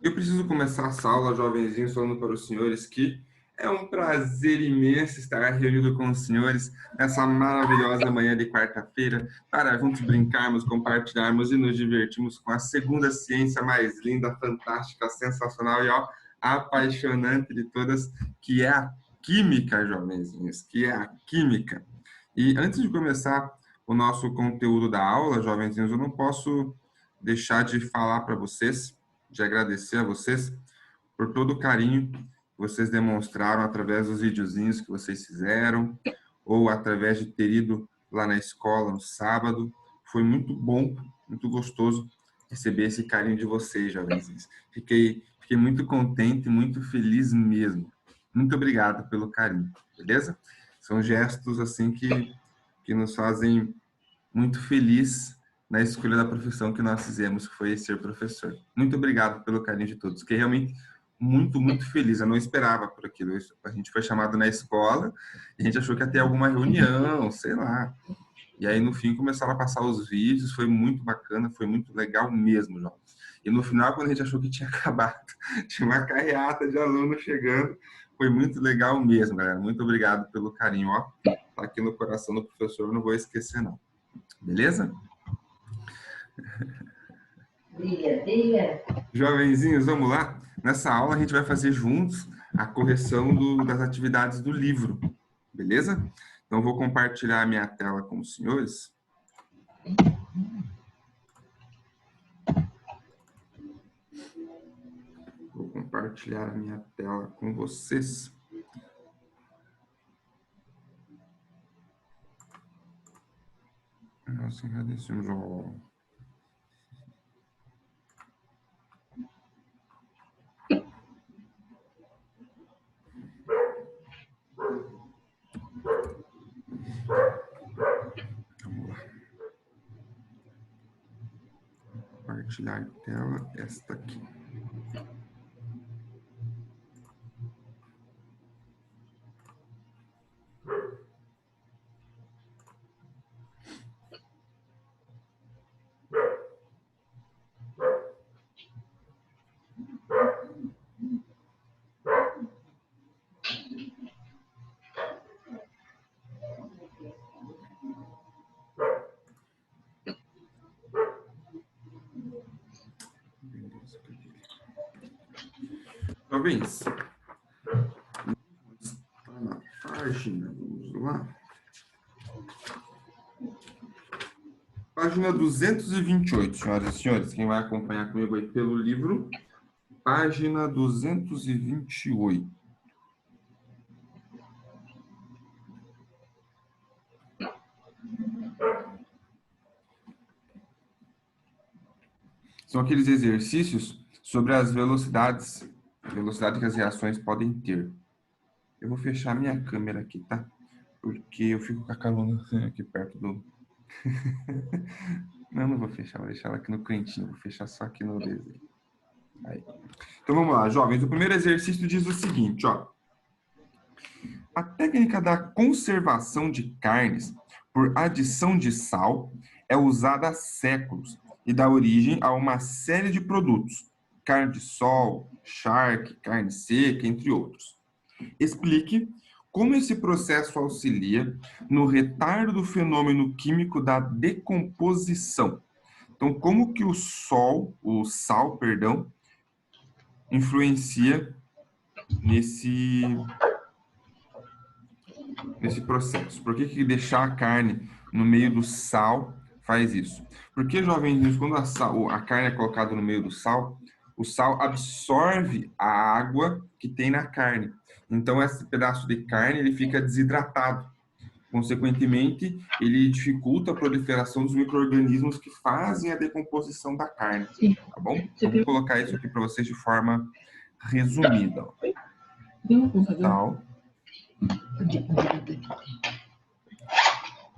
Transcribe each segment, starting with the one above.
Eu preciso começar essa aula, jovenzinhos, falando para os senhores que é um prazer imenso estar reunido com os senhores nessa maravilhosa manhã de quarta-feira para juntos brincarmos, compartilharmos e nos divertirmos com a segunda ciência mais linda, fantástica, sensacional e ó, apaixonante de todas, que é a química, jovenzinhos, que é a química. E antes de começar o nosso conteúdo da aula, jovenzinhos, eu não posso deixar de falar para vocês, de agradecer a vocês por todo o carinho que vocês demonstraram através dos videozinhos que vocês fizeram, ou através de ter ido lá na escola no sábado. Foi muito bom, muito gostoso receber esse carinho de vocês, jovenzinhos. Fiquei muito contente, muito feliz mesmo. Muito obrigado pelo carinho, beleza? São gestos assim que nos fazem muito feliz na escolha da profissão que nós fizemos, que foi ser professor. Muito obrigado pelo carinho de todos. Fiquei realmente muito feliz. Eu não esperava por aquilo. A gente foi chamado na escola e a gente achou que ia ter alguma reunião, sei lá. E aí, no fim, começaram a passar os vídeos. Foi muito bacana, foi muito legal mesmo, João. E no final, quando a gente achou que tinha acabado, tinha uma carreata de alunos chegando. Foi muito legal mesmo, galera. Muito obrigado pelo carinho. Ó, tá aqui no coração do professor, não vou esquecer, não. Beleza? Diga, diga. Jovenzinhos, vamos lá? Nessa aula a gente vai fazer juntos a correção das atividades do livro, beleza? Então vou compartilhar a minha tela com os senhores. Vou compartilhar a minha tela com vocês. Nossa, agradecemos. Vamos lá. Compartilhar a tela, esta aqui. Jovens, está na página, vamos lá. Página 228, senhoras e senhores. Quem vai acompanhar comigo aí pelo livro, página 228. São aqueles exercícios sobre as velocidades, a velocidade que as reações podem ter. Eu vou fechar minha câmera aqui, tá? Porque eu fico com a caluna aqui perto do... Não vou fechar, vou deixar ela aqui no cantinho. Vou fechar só aqui no desenho. Aí. Então vamos lá, jovens. O primeiro exercício diz o seguinte, ó. A técnica da conservação de carnes por adição de sal é usada há séculos e dá origem a uma série de produtos, carne de sol, charque, carne seca, entre outros. Explique como esse processo auxilia no retardo do fenômeno químico da decomposição. Então, como que o sal, influencia nesse processo? Por que deixar a carne no meio do sal faz isso? Porque, jovens, quando a carne é colocada no meio do sal, o sal absorve a água que tem na carne. Então, esse pedaço de carne ele fica desidratado. Consequentemente, ele dificulta a proliferação dos micro-organismos que fazem a decomposição da carne. Tá bom? Então, vou colocar isso aqui para vocês de forma resumida. Sal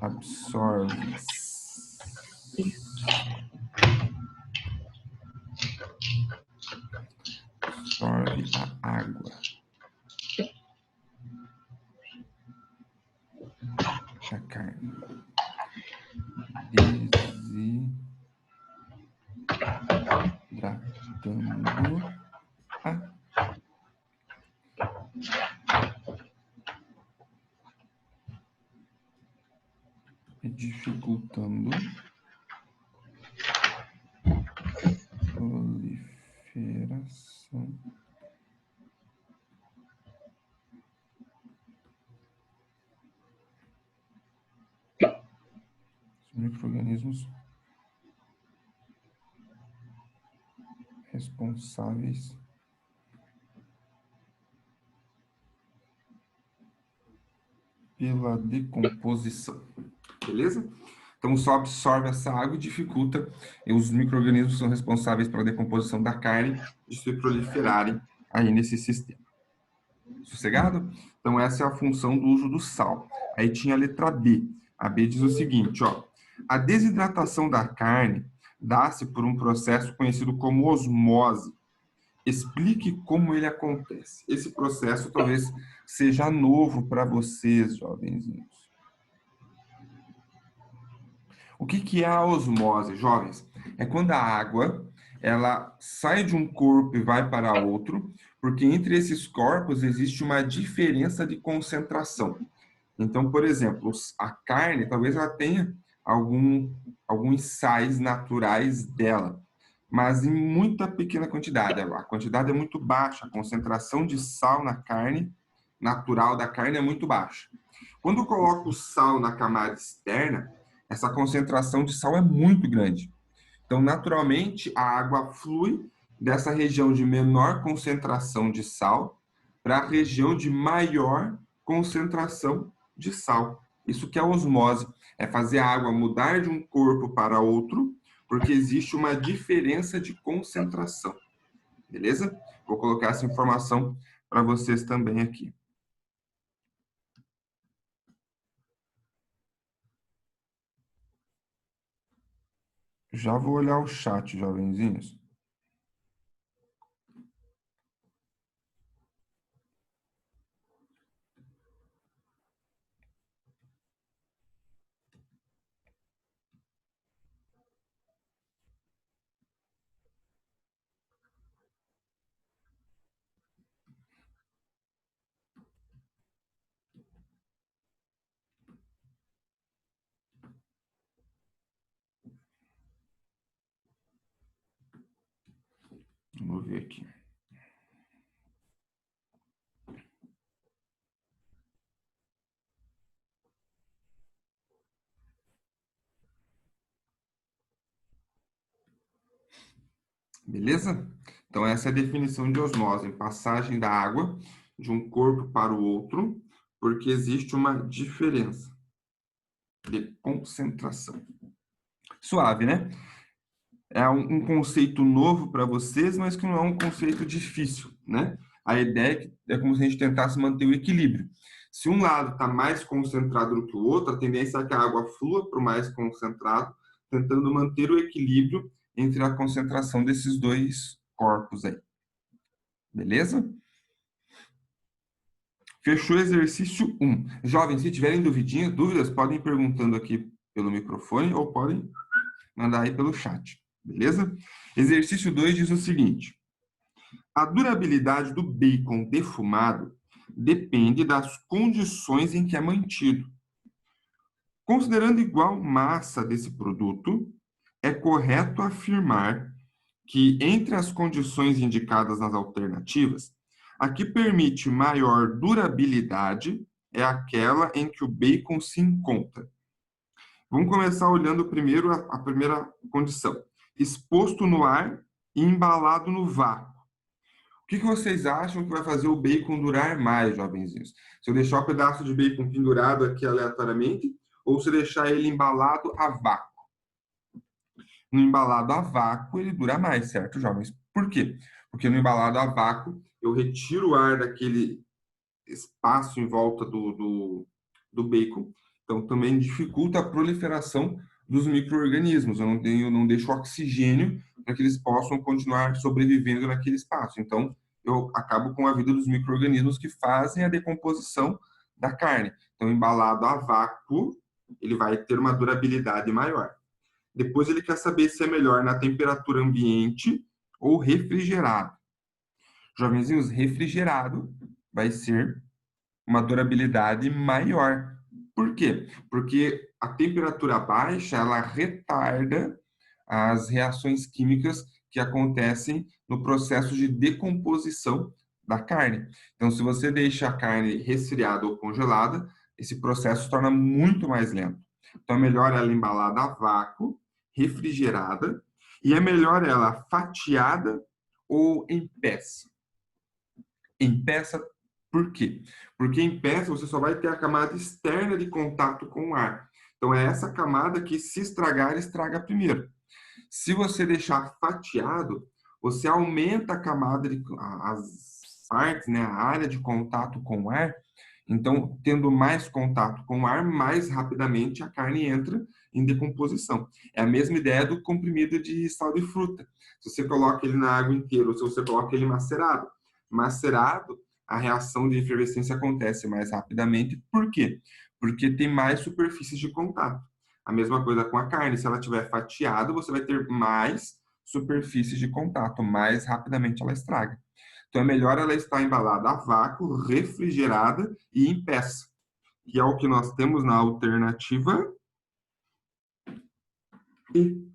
absorve a água da carne, desidratando micro-organismos responsáveis pela decomposição. Beleza? Então, só absorve essa água e dificulta, e os micro-organismos são responsáveis pela decomposição da carne de se proliferarem aí nesse sistema. Sossegado? Então, essa é a função do uso do sal. Aí tinha a letra B. A B diz o seguinte, ó. A desidratação da carne dá-se por um processo conhecido como osmose. Explique como ele acontece. Esse processo talvez seja novo para vocês, jovenzinhos. O que é a osmose, jovens? É quando a água ela sai de um corpo e vai para outro, porque entre esses corpos existe uma diferença de concentração. Então, por exemplo, a carne talvez ela tenha alguns sais naturais dela, mas em muita pequena quantidade. A quantidade é muito baixa, a concentração de sal na carne, natural da carne, é muito baixa. Quando eu coloco o sal na camada externa, essa concentração de sal é muito grande. Então, naturalmente, a água flui dessa região de menor concentração de sal para a região de maior concentração de sal. Isso que é osmose, é fazer a água mudar de um corpo para outro, porque existe uma diferença de concentração. Beleza? Vou colocar essa informação para vocês também aqui. Já vou olhar o chat, jovenzinhos. Vamos ver aqui. Beleza? Então, essa é a definição de osmose, passagem da água de um corpo para o outro, porque existe uma diferença de concentração. Suave, né? É um conceito novo para vocês, mas que não é um conceito difícil, né? A ideia é como se a gente tentasse manter o equilíbrio. Se um lado está mais concentrado do que o outro, a tendência é que a água flua para o mais concentrado, tentando manter o equilíbrio entre a concentração desses dois corpos aí. Beleza? Fechou o exercício 1. Jovens, se tiverem dúvidas, podem ir perguntando aqui pelo microfone ou podem mandar aí pelo chat. Beleza? Exercício 2 diz o seguinte: a durabilidade do bacon defumado depende das condições em que é mantido. Considerando igual massa desse produto, é correto afirmar que, entre as condições indicadas nas alternativas, a que permite maior durabilidade é aquela em que o bacon se encontra. Vamos começar olhando primeiro a primeira condição. Exposto no ar e embalado no vácuo. O que vocês acham que vai fazer o bacon durar mais, jovenzinhos? Se eu deixar um pedaço de bacon pendurado aqui aleatoriamente, ou se deixar ele embalado a vácuo? No embalado a vácuo, ele dura mais, certo, jovens? Por quê? Porque no embalado a vácuo, eu retiro o ar daquele espaço em volta do bacon, então também dificulta a proliferação dos micro-organismos. Eu não deixo oxigênio para que eles possam continuar sobrevivendo naquele espaço. Então, eu acabo com a vida dos micro-organismos que fazem a decomposição da carne. Então, embalado a vácuo, ele vai ter uma durabilidade maior. Depois ele quer saber se é melhor na temperatura ambiente ou refrigerado. Jovenzinhos, refrigerado vai ser uma durabilidade maior. Por quê? Porque a temperatura baixa, ela retarda as reações químicas que acontecem no processo de decomposição da carne. Então, se você deixa a carne resfriada ou congelada, esse processo se torna muito mais lento. Então, é melhor ela embalada a vácuo, refrigerada, e é melhor ela fatiada ou em peça. Em peça, por quê? Porque em peça você só vai ter a camada externa de contato com o ar. Então, é essa camada que, se estragar, estraga primeiro. Se você deixar fatiado, você aumenta a camada, as partes, né, a área de contato com o ar. Então, tendo mais contato com o ar, mais rapidamente a carne entra em decomposição. É a mesma ideia do comprimido de sal de fruta. Se você coloca ele na água inteira, ou se você coloca ele macerado. Macerado, a reação de efervescência acontece mais rapidamente. Por quê? Porque tem mais superfícies de contato. A mesma coisa com a carne. Se ela estiver fatiada, você vai ter mais superfícies de contato. Mais rapidamente ela estraga. Então, é melhor ela estar embalada a vácuo, refrigerada e em peça. Que é o que nós temos na alternativa E.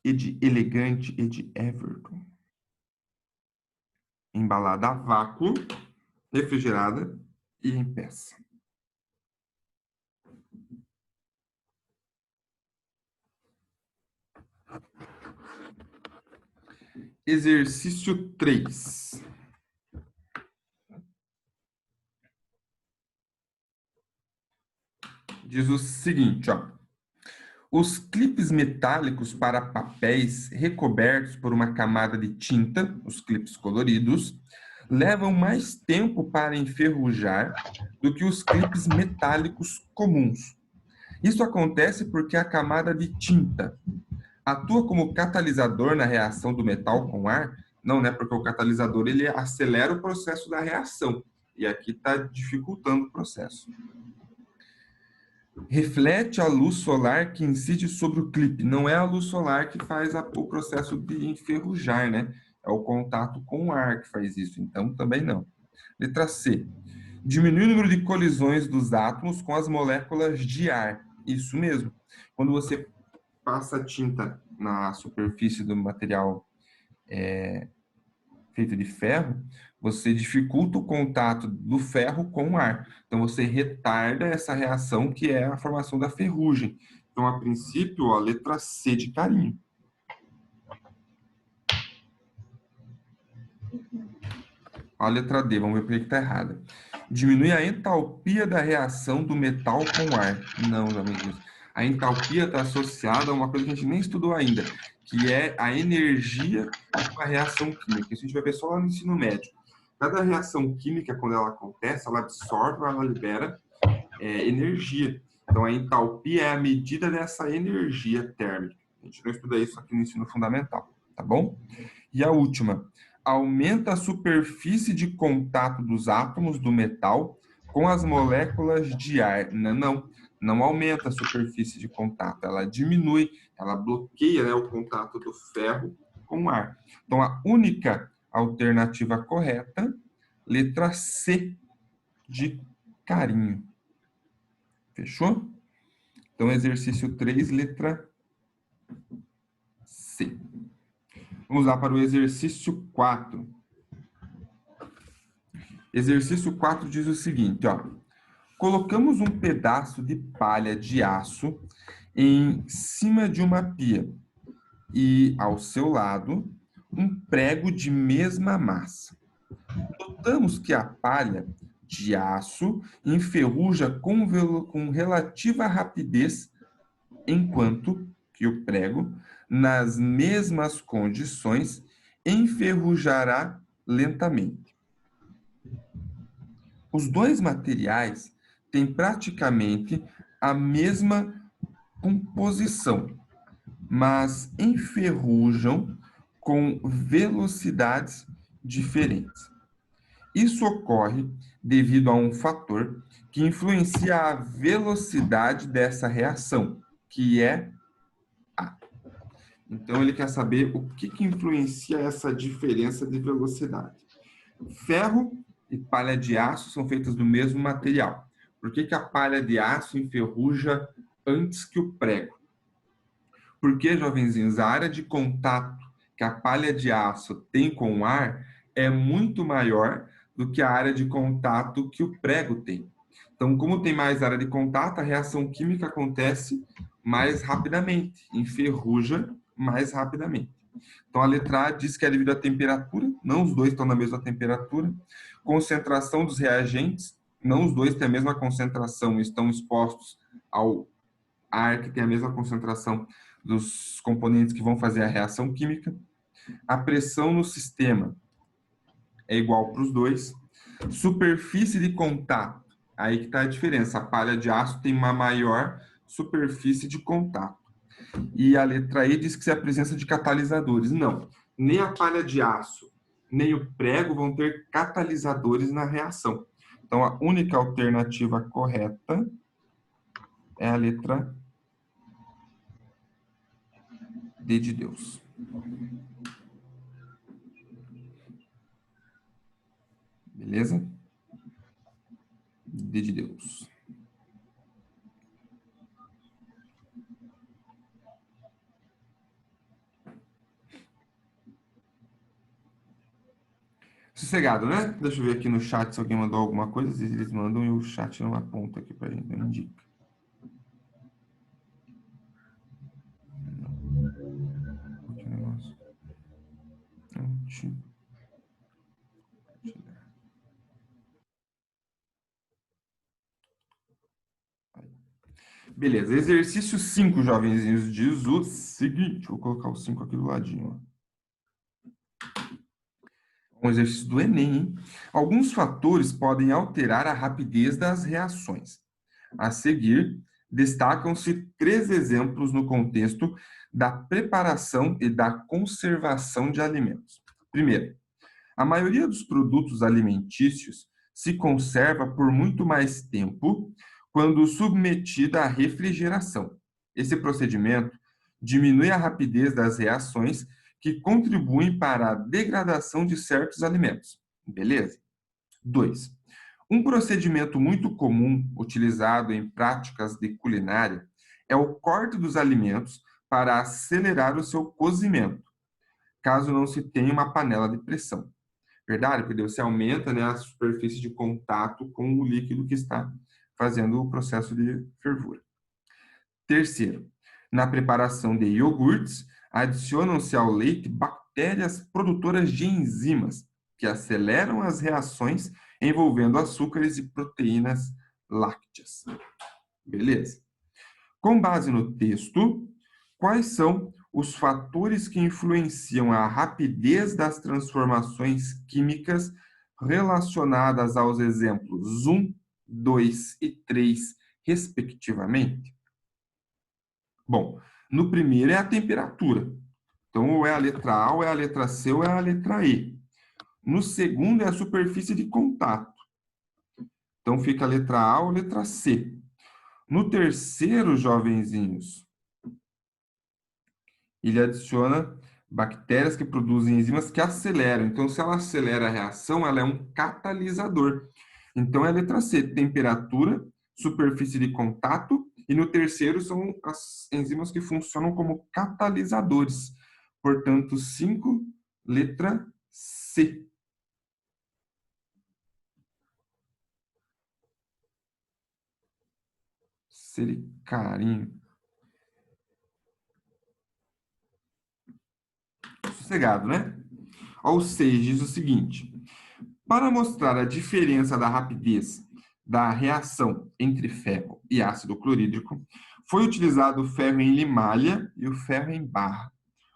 E de Elegante e de Everton. Embalada a vácuo, refrigerada e em peça. Exercício 3. Diz o seguinte, ó. Os clipes metálicos para papéis recobertos por uma camada de tinta, os clipes coloridos, levam mais tempo para enferrujar do que os clipes metálicos comuns. Isso acontece porque a camada de tinta atua como catalisador na reação do metal com ar? Não, né? Porque o catalisador ele acelera o processo da reação. E aqui está dificultando o processo. Reflete a luz solar que incide sobre o clipe. Não é a luz solar que faz o processo de enferrujar, né? É o contato com o ar que faz isso. Então, também não. Letra C. Diminui o número de colisões dos átomos com as moléculas de ar. Isso mesmo. Quando você passa tinta na superfície do material feito de ferro, você dificulta o contato do ferro com o ar. Então, você retarda essa reação que é a formação da ferrugem. Então, a princípio, a letra C de carinho. A letra D, vamos ver por que está errada. Diminui a entalpia da reação do metal com o ar. Não, já me disse. A entalpia está associada a uma coisa que a gente nem estudou ainda, que é a energia de uma reação química. Isso a gente vai ver só lá no ensino médio. Cada reação química, quando ela acontece, ela absorve, ela libera energia. Então, a entalpia é a medida dessa energia térmica. A gente não estuda isso aqui no ensino fundamental, tá bom? E a última, aumenta a superfície de contato dos átomos do metal com as moléculas de ar. Não aumenta a superfície de contato, ela diminui, ela bloqueia, né, o contato do ferro com o ar. Então, a única alternativa correta, letra C, de carinho. Fechou? Então, exercício 3, letra C. Vamos lá para o exercício 4. Exercício 4 diz o seguinte, ó. Colocamos um pedaço de palha de aço em cima de uma pia e, ao seu lado, um prego de mesma massa. Notamos que a palha de aço enferruja com relativa rapidez, enquanto que o prego, nas mesmas condições, enferrujará lentamente. Os dois materiais têm praticamente a mesma composição, mas enferrujam com velocidades diferentes. Isso ocorre devido a um fator que influencia a velocidade dessa reação, que é A. Então, ele quer saber o que influencia essa diferença de velocidade. Ferro e palha de aço são feitas do mesmo material. Por que a palha de aço enferruja antes que o prego? Porque, jovenzinhos, a área de contato que a palha de aço tem com o ar é muito maior do que a área de contato que o prego tem. Então, como tem mais área de contato, a reação química acontece mais rapidamente, enferruja mais rapidamente. Então, a letra A diz que é devido à temperatura, não os dois estão na mesma temperatura. Concentração dos reagentes, não os dois têm a mesma concentração, estão expostos ao ar que tem a mesma concentração dos componentes que vão fazer a reação química. A pressão no sistema é igual para os dois. Superfície de contato, aí que está a diferença. A palha de aço tem uma maior superfície de contato. E a letra E diz que é a presença de catalisadores. Não, nem a palha de aço, nem o prego vão ter catalisadores na reação. Então, a única alternativa correta é a letra D de Deus. Beleza? D de Deus. Sossegado, né? Deixa eu ver aqui no chat se alguém mandou alguma coisa. Às vezes eles mandam e o chat não aponta aqui pra gente, não indica. Beleza, exercício 5, jovenzinhos, diz o seguinte. Vou colocar o 5 aqui do ladinho. Um exercício do Enem, hein? Alguns fatores podem alterar a rapidez das reações. A seguir, destacam-se 3 exemplos no contexto da preparação e da conservação de alimentos. Primeiro, a maioria dos produtos alimentícios se conserva por muito mais tempo quando submetida à refrigeração. Esse procedimento diminui a rapidez das reações que contribuem para a degradação de certos alimentos. Beleza? 2. Um procedimento muito comum utilizado em práticas de culinária é o corte dos alimentos para acelerar o seu cozimento, caso não se tenha uma panela de pressão. Verdade? Porque você aumenta, né, a superfície de contato com o líquido que está fazendo o processo de fervura. Terceiro, na preparação de iogurtes, adicionam-se ao leite bactérias produtoras de enzimas, que aceleram as reações envolvendo açúcares e proteínas lácteas. Beleza? Com base no texto, quais são os fatores que influenciam a rapidez das transformações químicas relacionadas aos exemplos 1, 2 e 3, respectivamente? Bom, no primeiro é a temperatura. Então, ou é a letra A, ou é a letra C, ou é a letra E. No segundo é a superfície de contato. Então, fica a letra A ou letra C. No terceiro, jovenzinhos, ele adiciona bactérias que produzem enzimas que aceleram. Então, se ela acelera a reação, ela é um catalisador. Então, é a letra C, temperatura, superfície de contato, e no terceiro são as enzimas que funcionam como catalisadores. Portanto, 5, letra C. C de carinho. Sossegado, né? Ou seja, diz o seguinte: para mostrar a diferença da rapidez da reação entre ferro e ácido clorídrico, foi utilizado o ferro em limalha e o ferro em barra.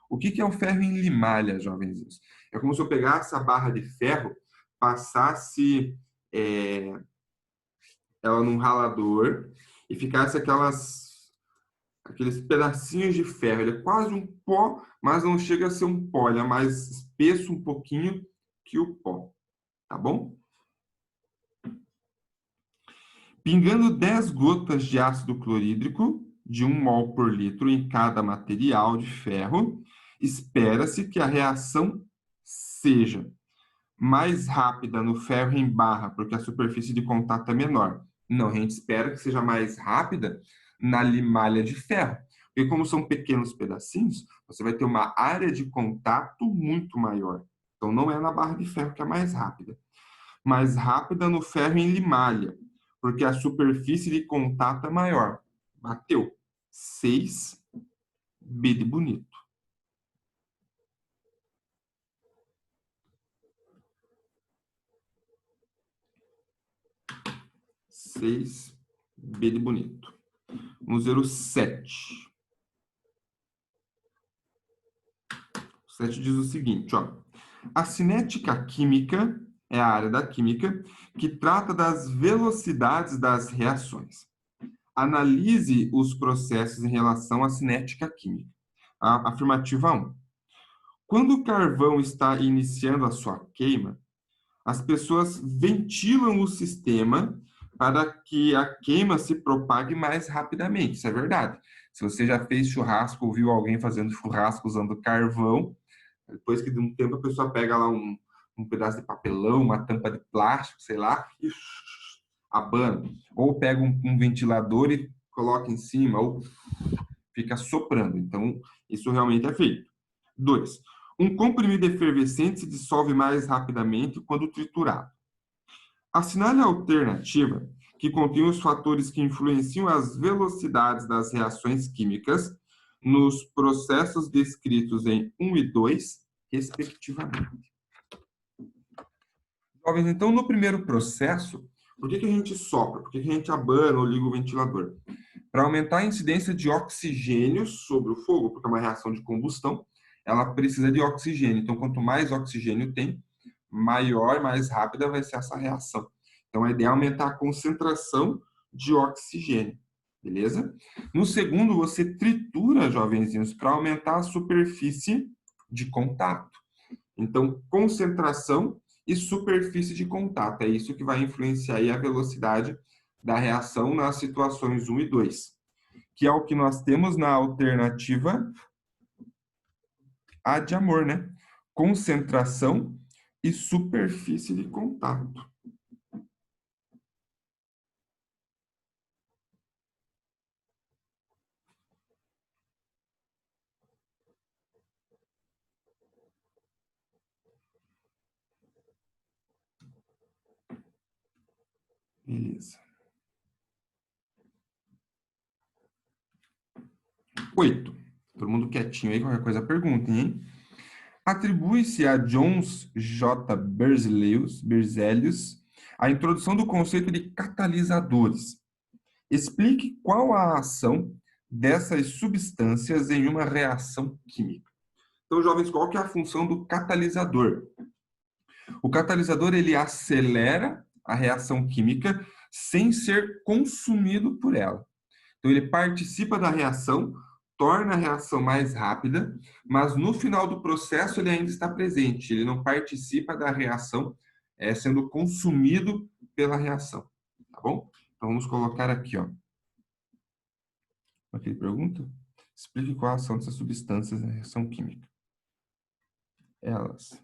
O que é o ferro em limalha, jovenzinhos? É como se eu pegasse a barra de ferro, passasse ela num ralador e ficasse aqueles pedacinhos de ferro. Ele é quase um pó, mas não chega a ser um pó. Ele é mais espesso um pouquinho que o pó. Tá bom? Pingando 10 gotas de ácido clorídrico, de 1 mol por litro em cada material de ferro, espera-se que a reação seja mais rápida no ferro em barra, porque a superfície de contato é menor. Não, a gente espera que seja mais rápida na limalha de ferro. Porque como são pequenos pedacinhos, você vai ter uma área de contato muito maior. Então, não é na barra de ferro que é mais rápida. Mais rápida no ferro em limalha, porque a superfície de contato é maior. Bateu. 6, B de bonito. Seis, B de bonito. Vamos ver o 7. O 7 diz o seguinte, ó. A cinética química é a área da química que trata das velocidades das reações. Analise os processos em relação à cinética química. A afirmativa 1. Quando o carvão está iniciando a sua queima, as pessoas ventilam o sistema para que a queima se propague mais rapidamente. Isso é verdade. Se você já fez churrasco ou viu alguém fazendo churrasco usando carvão, depois que de um tempo a pessoa pega lá um pedaço de papelão, uma tampa de plástico, sei lá, e abana. Ou pega um ventilador e coloca em cima, ou fica soprando. Então, isso realmente é feito. 2. Um comprimido efervescente se dissolve mais rapidamente quando triturado. Assinale a alternativa que contém os fatores que influenciam as velocidades das reações químicas nos processos descritos em 1 e 2, respectivamente. Jovens, então, no primeiro processo, por que a gente sopra? Por que a gente abana ou liga o ventilador? Para aumentar a incidência de oxigênio sobre o fogo, porque é uma reação de combustão, ela precisa de oxigênio. Então, quanto mais oxigênio tem, maior, mais rápida vai ser essa reação. Então, a ideia é aumentar a concentração de oxigênio, beleza? No segundo, você tritura, jovenzinhos, para aumentar a superfície de contato. Então, concentração e superfície de contato. É isso que vai influenciar aí a velocidade da reação nas situações 1 e 2, que é o que nós temos na alternativa A de amor, né? Concentração e superfície de contato. Beleza. 8. Todo mundo quietinho aí, qualquer coisa perguntem, hein? Atribui-se a Jones J. Berzelius a introdução do conceito de catalisadores. Explique qual a ação dessas substâncias em uma reação química. Então, jovens, qual que é a função do catalisador? O catalisador, ele acelera a reação química sem ser consumido por ela. Então, ele participa da reação, torna a reação mais rápida, mas no final do processo ele ainda está presente, ele não participa da reação sendo consumido pela reação, tá bom? Então, vamos colocar aqui, ó. Aqui pergunta? Explique qual a ação dessas substâncias na reação química. Elas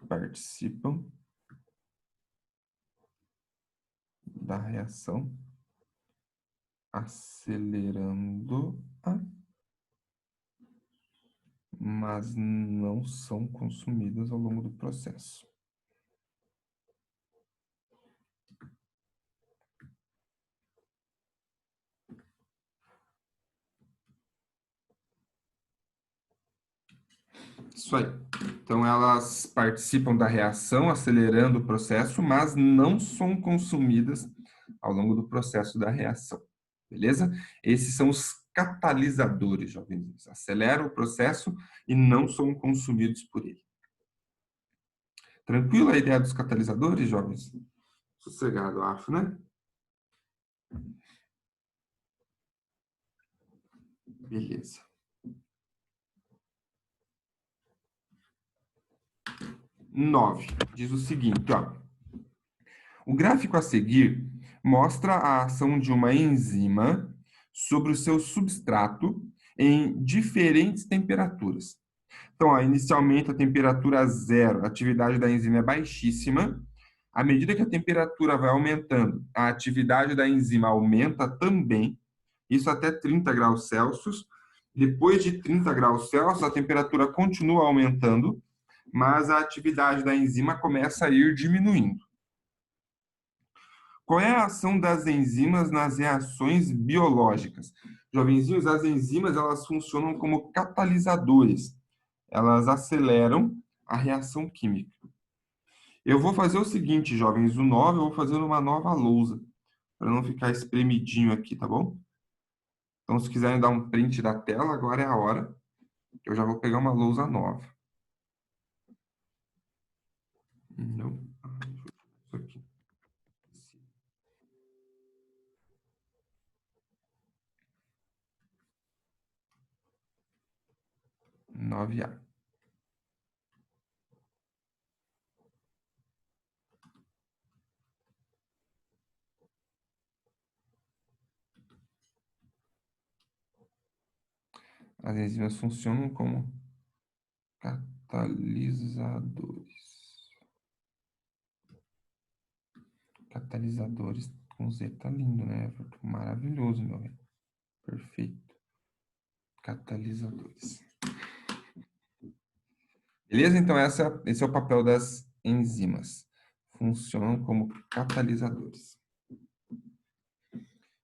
participam da reação acelerando-a, mas não são consumidas ao longo do processo. Isso aí. Então, elas participam da reação, acelerando o processo, mas não são consumidas ao longo do processo da reação. Beleza? Esses são os catalisadores, jovens. Aceleram o processo e não são consumidos por ele. Tranquilo a ideia dos catalisadores, jovens? Sossegado, acho, né? Beleza. 9. Diz o seguinte, ó. O gráfico a seguir mostra a ação de uma enzima sobre o seu substrato em diferentes temperaturas. Então, ó, inicialmente a temperatura 0, a atividade da enzima é baixíssima. À medida que a temperatura vai aumentando, a atividade da enzima aumenta também, isso até 30 graus Celsius. Depois de 30 graus Celsius, a temperatura continua aumentando, mas a atividade da enzima começa a ir diminuindo. Qual é a ação das enzimas nas reações biológicas? Jovenzinhos, as enzimas elas funcionam como catalisadores. Elas aceleram a reação química. Eu vou fazer o seguinte, jovens, o 9 eu vou fazer uma nova lousa, para não ficar espremidinho aqui, tá bom? Então, se quiserem dar um print da tela, agora é a hora. Eu já vou pegar uma lousa nova. Não. Isso aqui. 9A. As enzimas funcionam como catalisadores. Catalisadores com Z tá lindo, né? Maravilhoso, meu velho. Perfeito. Catalisadores. Beleza? Então, esse é o papel das enzimas. Funcionam como catalisadores.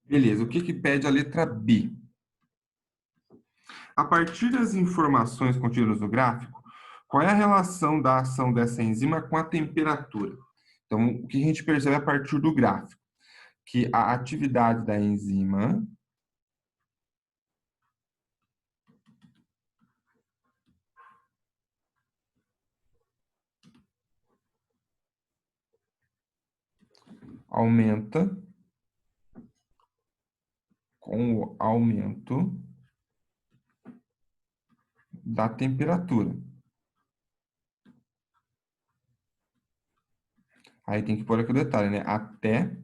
Beleza. O que pede a letra B? A partir das informações contidas no gráfico, qual é a relação da ação dessa enzima com a temperatura? Então, o que a gente percebe a partir do gráfico? Que a atividade da enzima aumenta com o aumento da temperatura. Aí tem que pôr aqui o detalhe, né? Até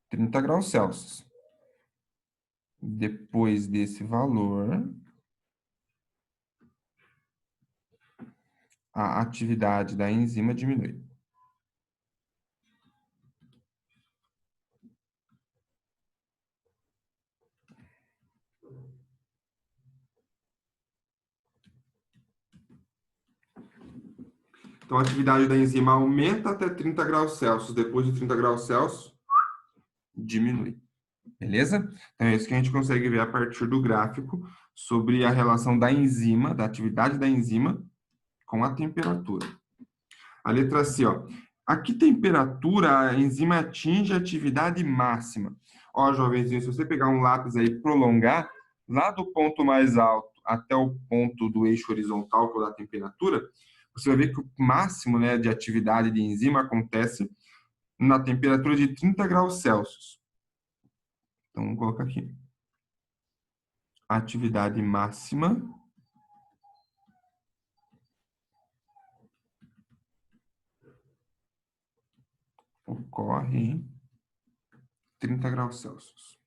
30 graus Celsius. Depois desse valor, a atividade da enzima diminui. Então, a atividade da enzima aumenta até 30 graus Celsius. Depois de 30 graus Celsius, diminui. Beleza? Então, é isso que a gente consegue ver a partir do gráfico sobre a relação da enzima, da atividade da enzima com a temperatura. A letra C, ó. A que temperatura a enzima atinge a atividade máxima? Ó, jovenzinho, se você pegar um lápis aí e prolongar, lá do ponto mais alto até o ponto do eixo horizontal, que é o da temperatura, você vai ver que o máximo, né, de atividade de enzima acontece na temperatura de 30 graus Celsius. Então, vamos colocar aqui. Atividade máxima ocorre em 30 graus Celsius.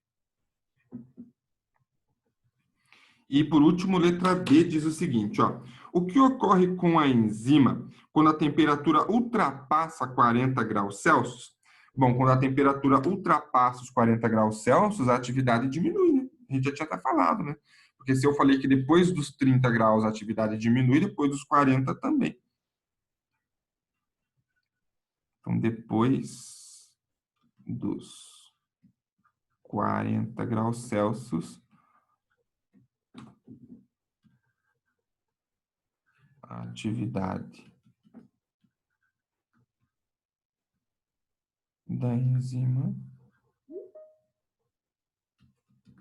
E, por último, letra B diz o seguinte, ó. O que ocorre com a enzima quando a temperatura ultrapassa 40 graus Celsius? Bom, quando a temperatura ultrapassa os 40 graus Celsius, a atividade diminui, né? A gente já tinha até falado, né? Porque se eu falei que depois dos 30 graus a atividade diminui, depois dos 40 também. Então, depois dos 40 graus Celsius, a atividade da enzima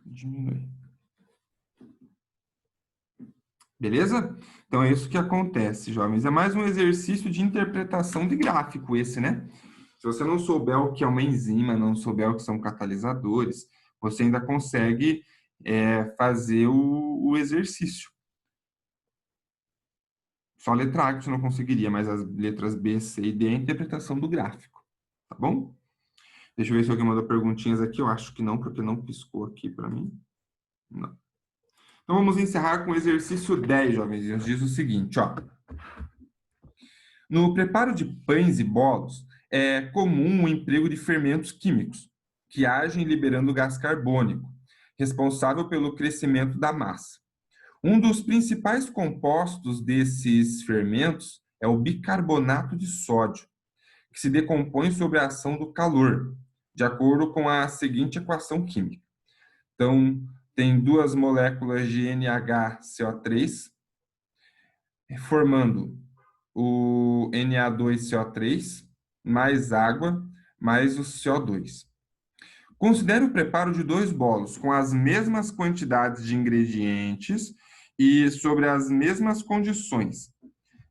diminui. Beleza? Então é isso que acontece, jovens. É mais um exercício de interpretação de gráfico esse, né? Se você não souber o que é uma enzima, não souber o que são catalisadores, você ainda consegue fazer o exercício. Só a letra A que você não conseguiria, mas as letras B, C e D é a interpretação do gráfico. Tá bom? Deixa eu ver se alguém mandou perguntinhas aqui. Eu acho que não, porque não piscou aqui para mim. Não. Então, vamos encerrar com o exercício 10, jovens. Diz o seguinte, ó. No preparo de pães e bolos, é comum o emprego de fermentos químicos, que agem liberando gás carbônico, responsável pelo crescimento da massa. Um dos principais compostos desses fermentos é o bicarbonato de sódio, que se decompõe sob a ação do calor, de acordo com a seguinte equação química. Então, tem duas moléculas de NaHCO3, formando o Na2CO3, mais água, mais o CO2. Considere o preparo de dois bolos com as mesmas quantidades de ingredientes e sobre as mesmas condições,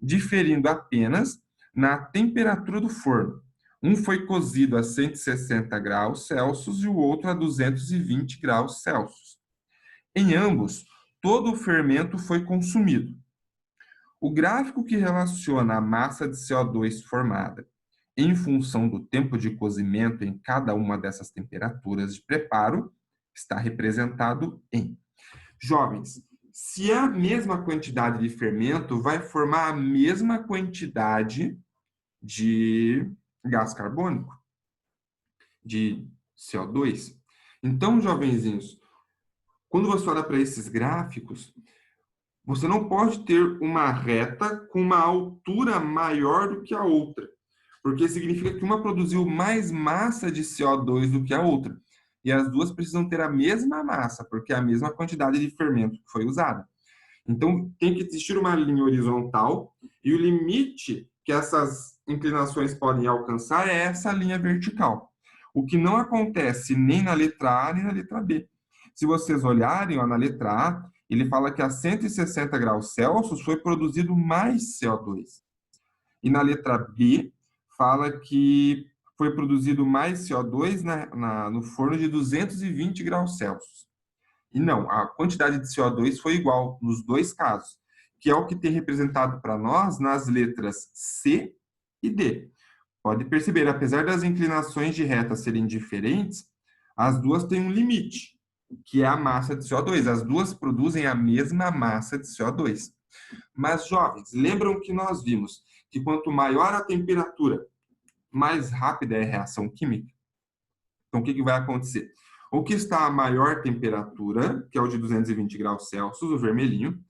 diferindo apenas na temperatura do forno. Um foi cozido a 160 graus Celsius e o outro a 220 graus Celsius. Em ambos, todo o fermento foi consumido. O gráfico que relaciona a massa de CO2 formada em função do tempo de cozimento em cada uma dessas temperaturas de preparo está representado em. Jovens, se é a mesma quantidade de fermento, vai formar a mesma quantidade de gás carbônico, de CO2. Então, jovenzinhos, quando você olha para esses gráficos, você não pode ter uma reta com uma altura maior do que a outra, porque significa que uma produziu mais massa de CO2 do que a outra. E as duas precisam ter a mesma massa, porque é a mesma quantidade de fermento que foi usada. Então, tem que existir uma linha horizontal e o limite que essas inclinações podem alcançar é essa linha vertical. O que não acontece nem na letra A nem na letra B. Se vocês olharem, ó, na letra A, ele fala que a 160 graus Celsius foi produzido mais CO2. E na letra B, fala que foi produzido mais CO2 no forno de 220 graus Celsius. E não, a quantidade de CO2 foi igual nos dois casos, que é o que tem representado para nós nas letras C e D. Pode perceber, apesar das inclinações de reta serem diferentes, as duas têm um limite, que é a massa de CO2. As duas produzem a mesma massa de CO2. Mas, jovens, lembram que nós vimos que quanto maior a temperatura, mais rápida é a reação química? Então, o que vai acontecer? O que está a maior temperatura, que é o de 220 graus Celsius, o vermelhinho,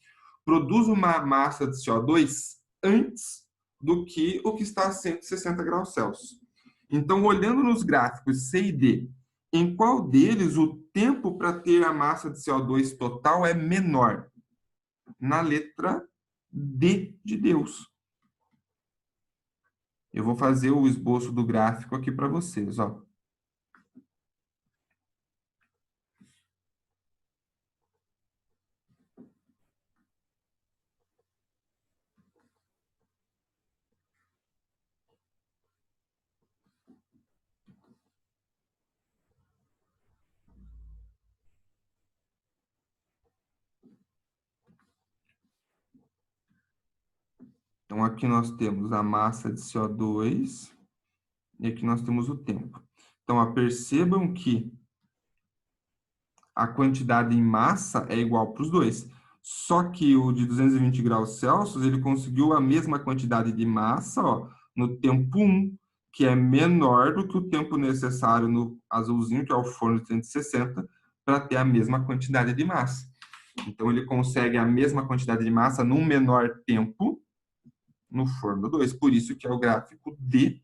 produz uma massa de CO2 antes do que o que está a 160 graus Celsius. Então, olhando nos gráficos C e D, em qual deles o tempo para ter a massa de CO2 total é menor? Na letra D de Deus. Eu vou fazer o esboço do gráfico aqui para vocês, ó. Então, aqui nós temos a massa de CO2 e aqui nós temos o tempo. Então, ó, percebam que a quantidade em massa é igual para os dois. Só que o de 220 graus Celsius, ele conseguiu a mesma quantidade de massa, ó, no tempo 1, que é menor do que o tempo necessário no azulzinho, que é o forno de 160, para ter a mesma quantidade de massa. Então, ele consegue a mesma quantidade de massa num menor tempo no forno 2. Por isso que é o gráfico D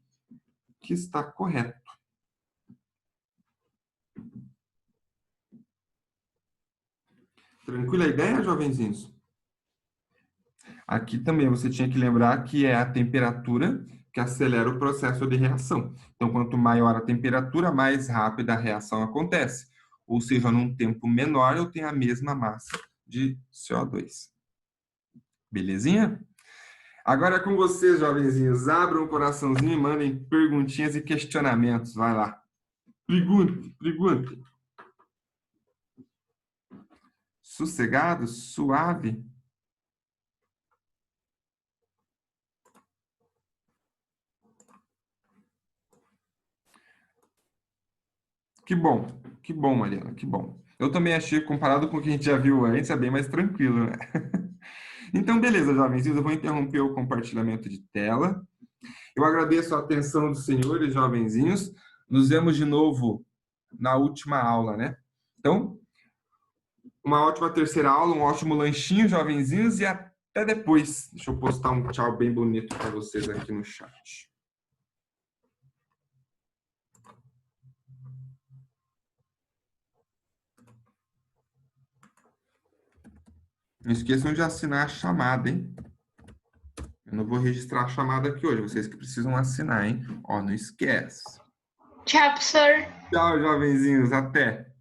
que está correto. Tranquila a ideia, jovenzinhos? Aqui também você tinha que lembrar que é a temperatura que acelera o processo de reação. Então, quanto maior a temperatura, mais rápida a reação acontece. Ou seja, num tempo menor, eu tenho a mesma massa de CO2. Belezinha? Agora é com vocês, jovenzinhos. Abram o coraçãozinho e mandem perguntinhas e questionamentos. Vai lá. Pergunte, pergunte. Sossegado, suave. Que bom, Mariana, que bom. Eu também achei, comparado com o que a gente já viu antes, é bem mais tranquilo, né? Então, beleza, jovenzinhos, eu vou interromper o compartilhamento de tela. Eu agradeço a atenção dos senhores, jovenzinhos. Nos vemos de novo na última aula, né? Então, uma ótima terceira aula, um ótimo lanchinho, jovenzinhos, e até Até depois. Deixa eu postar um tchau bem bonito para vocês aqui no chat. Não esqueçam de assinar a chamada, hein? Eu não vou registrar a chamada aqui hoje, vocês que precisam assinar, hein? Ó, não esquece. Tchau, professor. Tchau, jovenzinhos. Até.